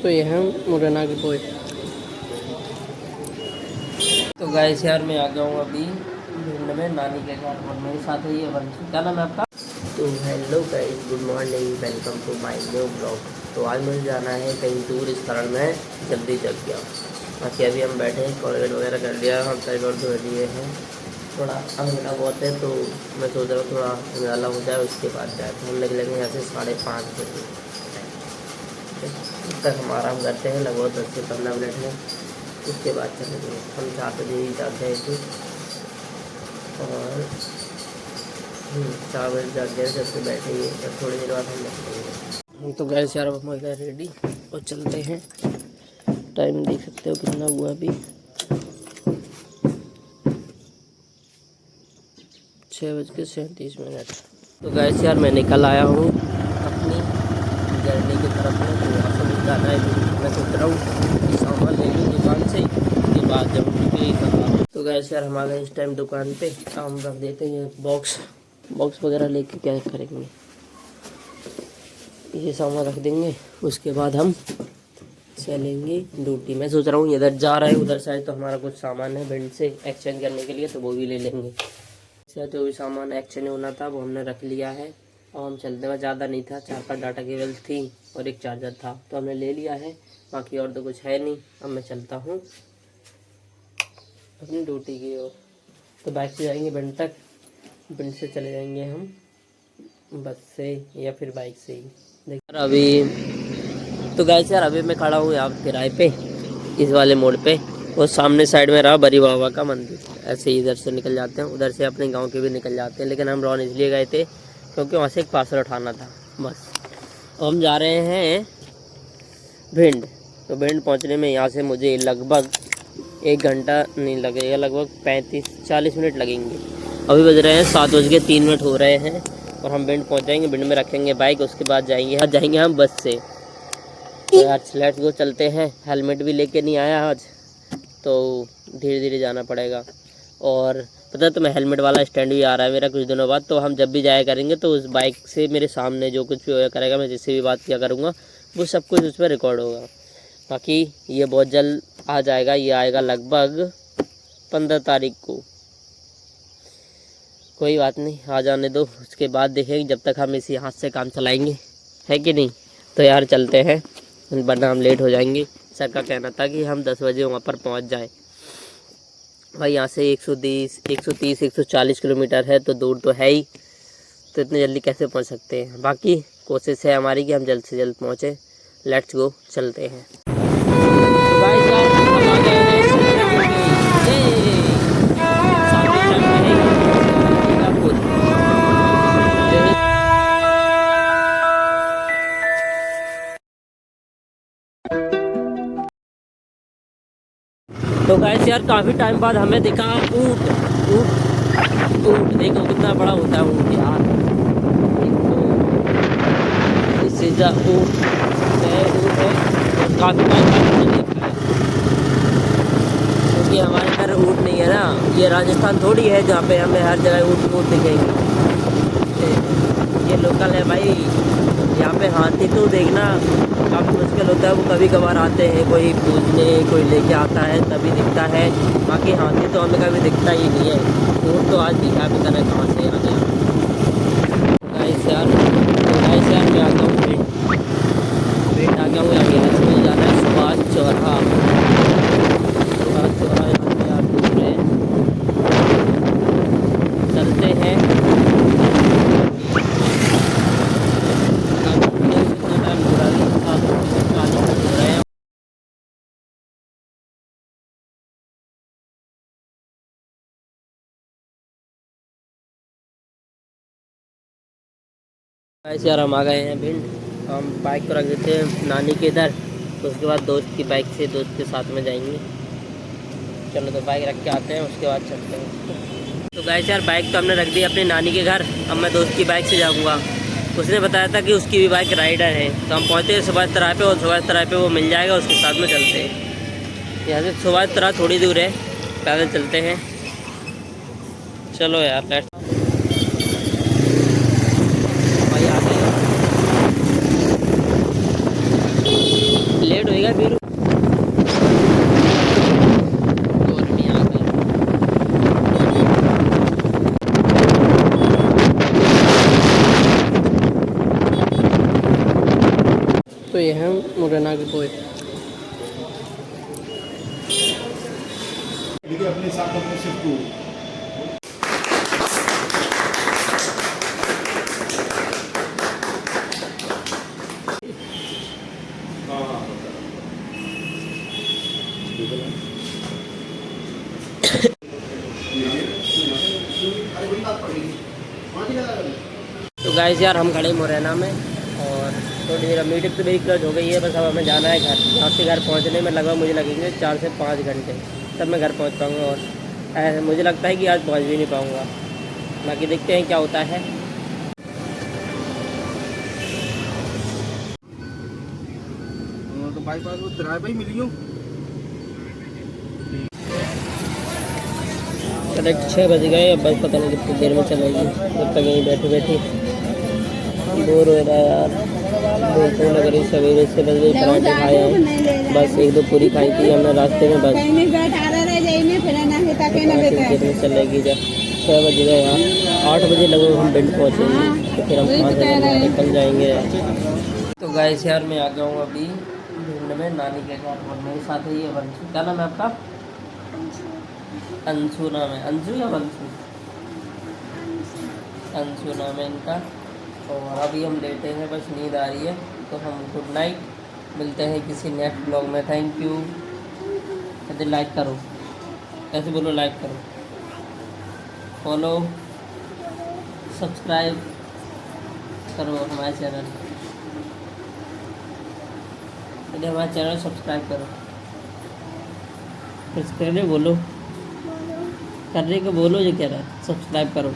तो ये है मुरैना के पोहे। तो गाइस यार मैं आ गया हूँ अभी भिंड में नानी के घर और मेरे साथ है ये वंशी। क्या नाम है आपका? तो hello guys, good morning, welcome to my new blog. तो आज मुझे जाना है कहीं दूर, इस कारण मैं जल्दी जग गया। बाकी अभी हम बैठे हैं, कॉलेज वगैरह कर लिया, हम साइड और धो लिए हैं। थोड़ा अंधेरा बहुत है तो मैं सोच रहा हूँ थोड़ा उजाला हो जाए उसके बाद जाए। तो हम निकलेंगे यहाँ से 5:30 बजे। तब तक हम आराम करते हैं लगभग 10 से 15 मिनट में, उसके बाद चलेंगे। हम 4 बजे ही जाते हैं थे और 4 बजे जाग गए, जब से बैठेंगे और थोड़ी देर बाद हम निकलेंगे। तो गैस यार अब हम गए रेडी और चलते हैं। टाइम देख सकते हो कितना हुआ अभी, 6:37। तो गैस यार मैं निकल आया हूँ अपनी जर्नी की तरफ में। तो यहाँ से मुझे जाना है, मैं सोच रहा हूँ कि सामान ले लूँ दुकान से, उसके बाद जब यही करना। तो गैस यार हम आ गए इस टाइम दुकान पे। हम रख देते हैं बॉक्स वगैरह लेके, क्या करेंगे ये सामान रख देंगे, उसके बाद हम चलेंगे ड्यूटी। मैं सोच रहा हूँ इधर जा रहे हैं, उधर साइड तो हमारा कुछ सामान है भिंड से एक्सचेंज करने के लिए, तो वो भी ले लेंगे। जो भी सामान एक्सचेंज होना था वो हमने रख लिया है और हम चलते हुए, ज़्यादा नहीं था, 4-5 डाटा केबल थी और एक चार्जर था, तो हमने ले लिया है। बाकी और तो कुछ है नहीं। अब मैं चलता हूँ अपनी ड्यूटी की ओर। तो बाइक से जाएंगे भिंड तक, भिंड से चले जाएंगे हम बस से या फिर बाइक से ही। देखिए अभी तो गैस यार अभी मैं खड़ा हूँ यहाँ किराए पे, इस वाले मोड़ पे, और सामने साइड में रहा बरी बाबा का मंदिर। ऐसे ही इधर से निकल जाते हैं, उधर से अपने गांव के भी निकल जाते हैं, लेकिन हम रौन इसलिए गए थे क्योंकि वहाँ से एक पार्सल उठाना था बस। और हम जा रहे हैं भिंड। तो भिंड पहुँचने में यहाँ से मुझे लगभग 1 घंटा नहीं लगेगा, लगभग 35-40 मिनट लगेंगे। अभी बज रहे हैं 7:03 हो रहे हैं और हम भिंड पहुँच जाएंगे। भिंड में रखेंगे बाइक, उसके बाद जाएंगे हम बस से। तो यार लेट्स गो, चलते हैं। हेलमेट भी लेके नहीं आया आज, तो धीरे धीरे जाना पड़ेगा। और पता है तुम्हें, हेलमेट वाला स्टैंड भी आ रहा है मेरा कुछ दिनों बाद। तो हम जब भी जाया करेंगे तो उस बाइक से मेरे सामने जो कुछ भी होया करेगा, मैं जिससे भी बात किया करूँगा वो सब कुछ उस पर रिकॉर्ड होगा। बाकी ये बहुत जल्द आ जाएगा, ये आएगा लगभग 15 तारीख को। कोई बात नहीं, आ जाने दो, उसके बाद देखेंगे। जब तक हम इसी हाथ से काम चलाएंगे, है कि नहीं। तो यार चलते हैं, वरना हम लेट हो जाएंगे। सर का कहना था कि हम 10 बजे वहाँ पर पहुँच जाएं। भाई यहाँ से 130, 140 किलोमीटर है, तो दूर तो है ही, तो इतने जल्दी कैसे पहुँच सकते हैं। बाकी कोशिश है हमारी कि हम जल्द से जल्द पहुँचे। लेट्स गो, चलते हैं। तो भाई यार हम आ गए हैं तो गाइस यार काफ़ी टाइम बाद हमें दिखा ऊँट। देखो कितना बड़ा होता है ऊँट यार। दिस इज द ऊँट है, और काफ़ी टाइम बाद हमने देखा है, क्योंकि हमारे घर ऊँट नहीं है ना। ये राजस्थान थोड़ी है जहाँ पे हमें हर जगह ऊँट दिखेंगे। ये लोकल है भाई। यहाँ पे हाथी तो देखना काफ़ी मुश्किल होता है, वो कभी कभार आते हैं, कोई पूजने कोई लेके आता है तभी दिखता है। बाकी हाथी तो हमें कभी दिखता ही नहीं है। ऊँट तो आज दिखा भी करें कहाँ से आ गया। गाइस यार मैं आ गया हूँ भिंड आ गया हूँ। यहाँ से मुझे जाना है सुभाष चौराहा यहाँ पे आप घूम रहे हैं। चलते हैं। ऐसे यार हम आ गए हैं भिंड। हम बाइक को रख देते हैं नानी के इधर, उसके बाद दोस्त की बाइक से दोस्त के साथ में जाएंगे। चलो तो बाइक रख के आते हैं, उसके बाद चलते हैं। तो गाइस यार बाइक तो हमने रख दी अपनी नानी के घर। अब मैं दोस्त की बाइक से जाऊंगा। उसने बताया था कि उसकी भी बाइक राइडर है, तो हम पहुँचते हैं सुभाष तराह पे, और सुभाष तराह पे वो मिल जाएगा, उसके साथ में चलते हैं। यहाँ से सुभाष तराह थोड़ी दूर है, पैदल चलते हैं। चलो यार लेट्स। भाई आ गए, लेट हो है वीरू? गर्मी आ गई। तो ये है मुरैना के पोहे। देखिए अपने साथ अपने शिफ्ट को तो गाइस यार हम खड़े मुरैना में और थोड़ी देर मीटिंग तो मेरी क्लोज हो गई है। बस अब हमें जाना है घर। यहाँ से घर पहुँचने में लगभग मुझे लगेंगे 4 से 5 घंटे, तब मैं घर पहुँच पाऊँगा। और मुझे लगता है कि आज पहुँच भी नहीं पाऊँगा। बाकी देखते हैं क्या होता है। तो बाईपास वो ड्राइवर ही मिली हो। करेक्ट 6 बज गए। अब बस पता नहीं कितनी देर में चलेगी। जब तक यहीं बैठे बैठे बोर हो रहा है यार। भूख तो लग रही। सवेरे से बस वही पराठे खाए हैं। बस 1-2 पूरी खाई थी हमने रास्ते में। बस देर में चलेगी। जब 6 बज गए यार, 8 बजे लगभग हम पिंड पहुँचेंगे। तो फिर हम 5 बजे निकल जाएंगे यार। तो गाइस यार मैं आ गया हूँ अभी भिंड में नानी के घर। और मेरे साथ है ये वंशु। क्या नाम है आपका? अंशु नाम है। अंशु या वंशु? अंशु नाम है इनका। और अभी हम लेटे हैं, बस नींद आ रही है। तो हम गुड नाइट, मिलते हैं किसी नेक्स्ट ब्लॉग में। Thank you. कहते लाइक करो, ऐसे बोलो लाइक करो, फॉलो, सब्सक्राइब करो हमारे चैनल। कहते हमारा चैनल सब्सक्राइब करो। कुछ करने बोलो, करने को बोलो जो कह रहा है। सब्सक्राइब करो।